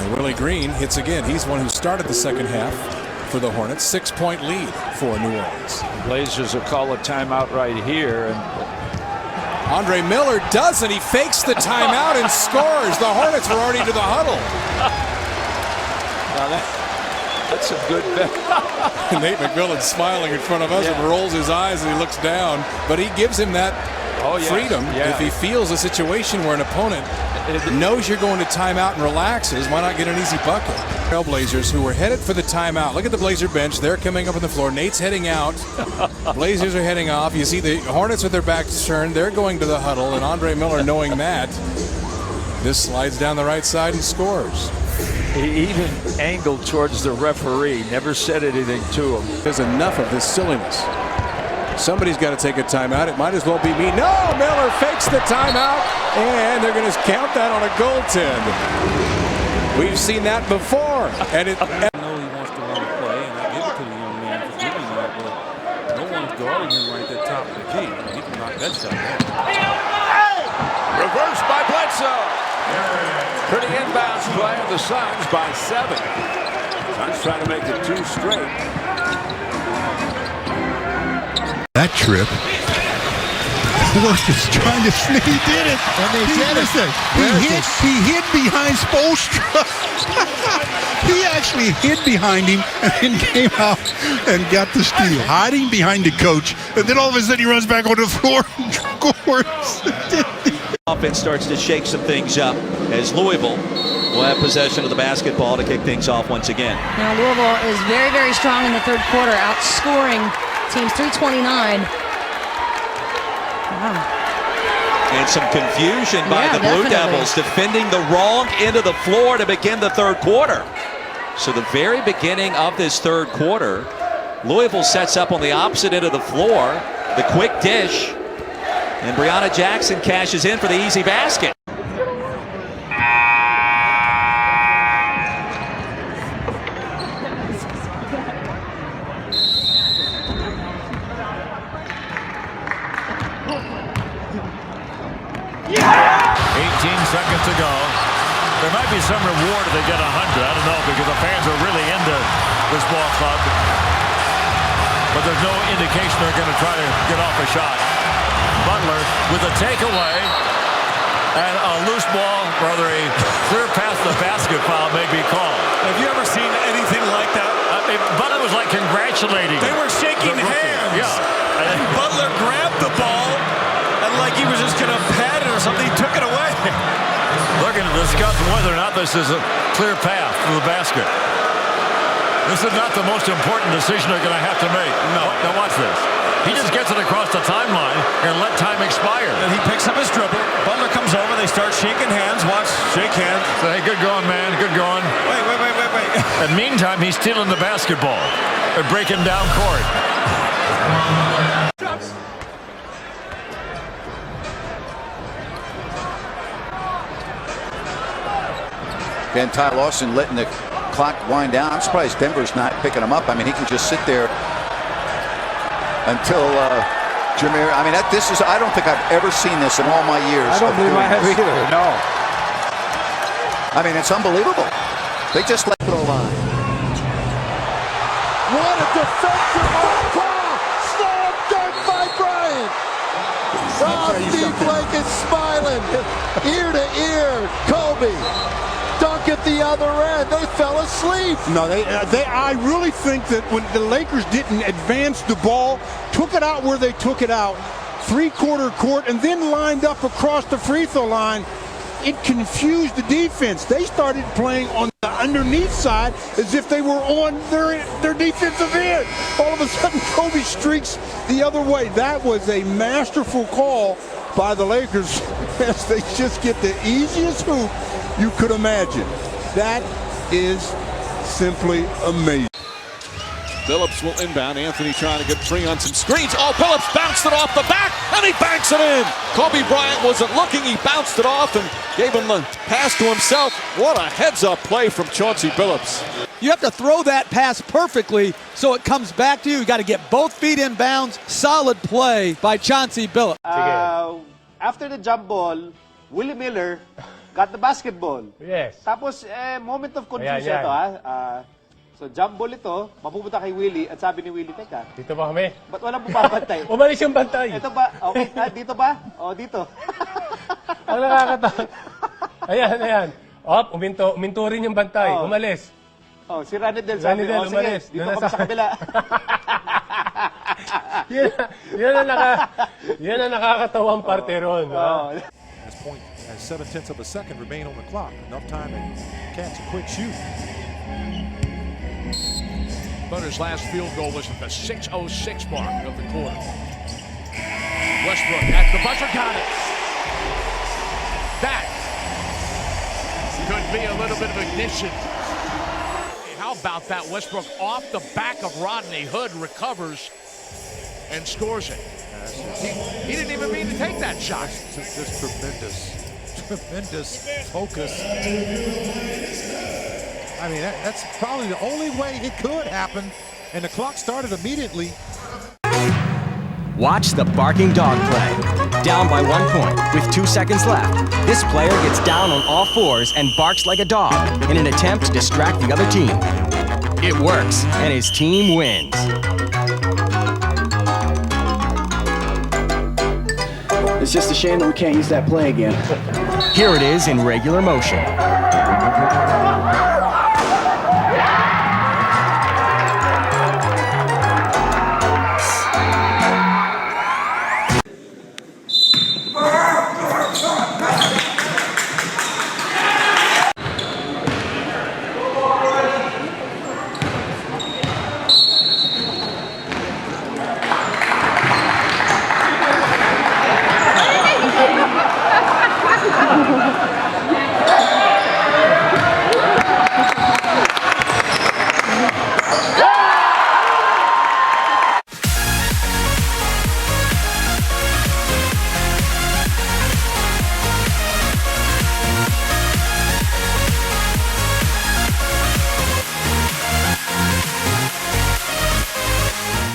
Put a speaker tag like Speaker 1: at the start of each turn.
Speaker 1: And Willie Green hits again. He's one who started the second half for the Hornets. 6-point lead for New Orleans.
Speaker 2: The Blazers will call a timeout right here. And
Speaker 1: Andre Miller doesn't. He fakes the timeout and scores. The Hornets were already to the huddle.
Speaker 2: Now that's a good bet.
Speaker 1: Nate McMillan smiling in front of us and rolls his eyes and he looks down. But he gives him that freedom. If he feels a situation where an opponent knows you're going to timeout and relaxes, why not get an easy bucket? Trailblazers, who were headed for the timeout. Look at the Blazer bench. They're coming up on the floor. Nate's heading out. Blazers are heading off. You see the Hornets with their backs turned. They're going to the huddle. And Andre Miller, knowing that, this slides down the right side and scores.
Speaker 2: He even angled towards the referee. Never said anything to him.
Speaker 1: There's enough of this silliness. Somebody's got to take a timeout. It might as well be me. No, Miller fakes the timeout, and they're going to count that on a goaltend. We've seen that before. And it.
Speaker 3: I know he wants to run a play, and I give it to the young man for giving that, but no one's guarding him right at the top of the key. He can knock that shot down.
Speaker 2: Reversed by Bledsoe. Pretty inbounds play of the Suns by 7. Suns trying to make it 2 straight.
Speaker 4: That trip. Is trying to sneak. He did it.
Speaker 5: And they did it.
Speaker 4: He hid behind Spoelstra. He actually hid behind him and then came out and got the steal. Hiding behind the coach. And then all of a sudden he runs back on the floor and scores.
Speaker 5: Offense starts to shake some things up as Louisville will have possession of the basketball to kick things off once again.
Speaker 6: Now Louisville is very, very strong in the third quarter, outscoring teams 329. Wow.
Speaker 5: And some confusion by the Blue Devils defending the wrong end of the floor to begin the third quarter. So the very beginning of this third quarter, Louisville sets up on the opposite end of the floor, the quick dish, and Breonna Jackson cashes in for the easy basket.
Speaker 7: 18 seconds to go. There might be some reward if they get 100. I don't know, because the fans are really into this ball club. But there's no indication they're going to try to get off a shot. Butler with a takeaway and a loose ball, rather a clear pass to the basket foul may be called.
Speaker 8: Have you ever seen anything like that?
Speaker 7: Butler was like congratulating.
Speaker 8: They were shaking hands.
Speaker 7: Yeah.
Speaker 8: And Butler grabbed the ball and like he was just going to pat it or something, he took it away.
Speaker 7: Looking to discuss whether or not this is a clear path to the basket. This is not the most important decision they're going to have to make.
Speaker 8: No.
Speaker 7: Now watch this. He just gets it across the timeline and let time expire.
Speaker 8: And he picks up his dribble. Butler comes over. They start shaking hands. Watch. Shake hands.
Speaker 7: Say, hey, good going, man. Good going.
Speaker 8: Wait.
Speaker 7: And meantime, he's stealing the basketball and breaking down court.
Speaker 9: And Ty Lawson letting the clock wind down. I'm surprised Denver's not picking him up. I mean, he can just sit there until Jameer. I mean, I don't think I've ever seen this in all my years.
Speaker 2: I don't believe I have either. No.
Speaker 9: I mean, it's unbelievable. They just let
Speaker 10: throw line. What a defensive call! Slam dunk by Bryant. Steve Blake is smiling, ear to ear. Kobe. Dunk at the other end. They fell asleep.
Speaker 4: No, I really think that when the Lakers didn't advance the ball, took it out where they took it out, three-quarter court, and then lined up across the free throw line, it confused the defense. They started playing on the underneath side as if they were on their defensive end. All of a sudden, Kobe streaks the other way. That was a masterful call by the Lakers as they just get the easiest hoop you could imagine. That is simply amazing.
Speaker 8: Phillips will inbound. Anthony trying to get free on some screens. Oh, Phillips bounced it off the back, and he banks it in. Kobe Bryant wasn't looking. He bounced it off and gave him the pass to himself. What a heads-up play from Chauncey Billups.
Speaker 11: You have to throw that pass perfectly so it comes back to you. You got to get both feet in bounds. Solid play by Chauncey Billups.
Speaker 12: After the jump ball, Willie Miller got the basketball.
Speaker 13: Yes.
Speaker 12: Tapos, moment of confusion
Speaker 13: Ayan.
Speaker 12: ito, ha? So, jump ball ito, mapupunta kay Willie, at sabi ni Willie, teka,
Speaker 13: Dito ba kami?
Speaker 12: ba't walang bumabantay?
Speaker 13: Umalis yung bantay.
Speaker 12: Ito ba? Okay, dito ba? O, dito.
Speaker 13: Ang nakakatawa. Ayan. Uminto rin yung bantay. Umalis.
Speaker 12: Oh, si Ranidel sabi,
Speaker 13: Ranidel,
Speaker 12: sige,
Speaker 13: umalis.
Speaker 12: dito kami sa kabila.
Speaker 13: Yan ang nakakatawang parte ron.
Speaker 14: As point as 7/10 of a second remain on the clock. Enough time to catch a quick shoot.
Speaker 2: Butter's last field goal was at the 6:06 mark of the quarter. Westbrook at the buzzer, got it. That could be a little bit of ignition. How about that? Westbrook off the back of Rodney Hood, recovers and scores it. He didn't even mean to take that shot.
Speaker 14: Just tremendous focus. I mean, that's probably the only way it could happen, and the clock started immediately.
Speaker 15: Watch the barking dog play. Down by 1 point with 2 seconds left. This player gets down on all fours and barks like a dog in an attempt to distract the other team. It works, and his team wins.
Speaker 16: It's just a shame that we can't use that play again.
Speaker 15: Here it is in regular motion.